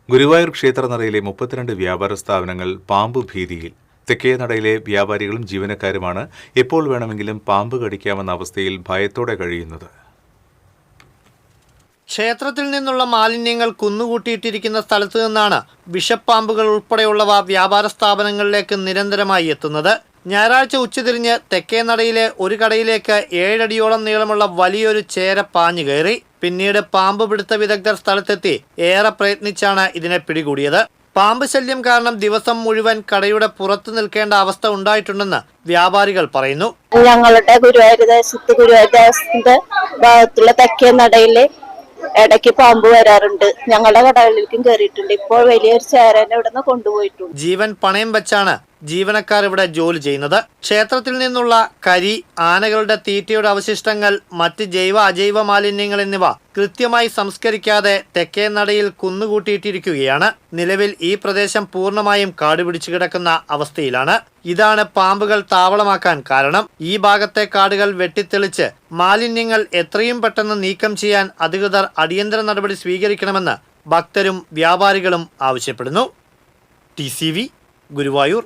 ഗുരുവായൂർ ക്ഷേത്രനടയിലെ 32 വ്യാപാര സ്ഥാപനങ്ങൾ പാമ്പ് ഭീതിയിൽ. തെക്കേനടയിലെ വ്യാപാരികളും ജീവനക്കാരുമാണ് എപ്പോൾ വേണമെങ്കിലും പാമ്പ് കടിക്കാമെന്ന അവസ്ഥയിൽ ഭയത്തോടെ കഴിയുന്നത്. ക്ഷേത്രത്തിൽ നിന്നുള്ള മാലിന്യങ്ങൾ കുന്നുകൂട്ടിയിട്ടിരിക്കുന്ന സ്ഥലത്തു നിന്നാണ് വിഷപ്പാമ്പുകൾ ഉൾപ്പെടെയുള്ളവ വ്യാപാര സ്ഥാപനങ്ങളിലേക്ക് നിരന്തരമായി എത്തുന്നത്. ഞായറാഴ്ച ഉച്ചതിരിഞ്ഞ് തെക്കേനടയിലെ ഒരു കടയിലേക്ക് 7 അടിയോളം നീളമുള്ള വലിയൊരു ചേര പാഞ്ഞു കയറി. പിന്നീട് പാമ്പ് പിടുത്ത വിദഗ്ധർ സ്ഥലത്തെത്തി ഏറെ പ്രയത്നിച്ചാണ് ഇതിനെ പിടികൂടിയത്. പാമ്പ് ശല്യം കാരണം ദിവസം മുഴുവൻ കടയുടെ പുറത്തു നിൽക്കേണ്ട അവസ്ഥ ഉണ്ടായിട്ടുണ്ടെന്ന് വ്യാപാരികൾ പറയുന്നു. ഞങ്ങളുടെ ഗുരുവായൂർ ദേവസ്ഥത്തിന്റെ ഭാഗത്തുള്ള തെക്കേനടയില് ഇടയ്ക്ക് പാമ്പ് വരാറുണ്ട്. ഞങ്ങളുടെ കടകളിലേക്കും കയറിയിട്ടുണ്ട്. ഇപ്പോൾ വലിയൊരു ചേരനെ ഇവിടെ നിന്ന് കൊണ്ടുപോയിട്ടുണ്ട്. ജീവൻ പണയം വെച്ചാണ് ജീവനക്കാർ ഇവിടെ ജോലി ചെയ്യുന്നത്. ക്ഷേത്രത്തിൽ നിന്നുള്ള കരി, ആനകളുടെ തീറ്റയുടെ അവശിഷ്ടങ്ങൾ, മറ്റ് ജൈവ അജൈവ മാലിന്യങ്ങൾ എന്നിവ കൃത്യമായി സംസ്കരിക്കാതെ തെക്കേനടയിൽ കുന്നുകൂട്ടിയിട്ടിരിക്കുകയാണ്. നിലവിൽ ഈ പ്രദേശം പൂർണ്ണമായും കാടുപിടിച്ചു കിടക്കുന്ന അവസ്ഥയിലാണ്. ഇതാണ് പാമ്പുകൾ താവളമാക്കാൻ കാരണം. ഈ ഭാഗത്തെ കാടുകൾ വെട്ടിത്തെളിച്ച് മാലിന്യങ്ങൾ എത്രയും പെട്ടെന്ന് നീക്കം ചെയ്യാൻ അധികൃതർ അടിയന്തര നടപടി സ്വീകരിക്കണമെന്ന് ഭക്തരും വ്യാപാരികളും ആവശ്യപ്പെടുന്നു. TCV ഗുരുവായൂർ.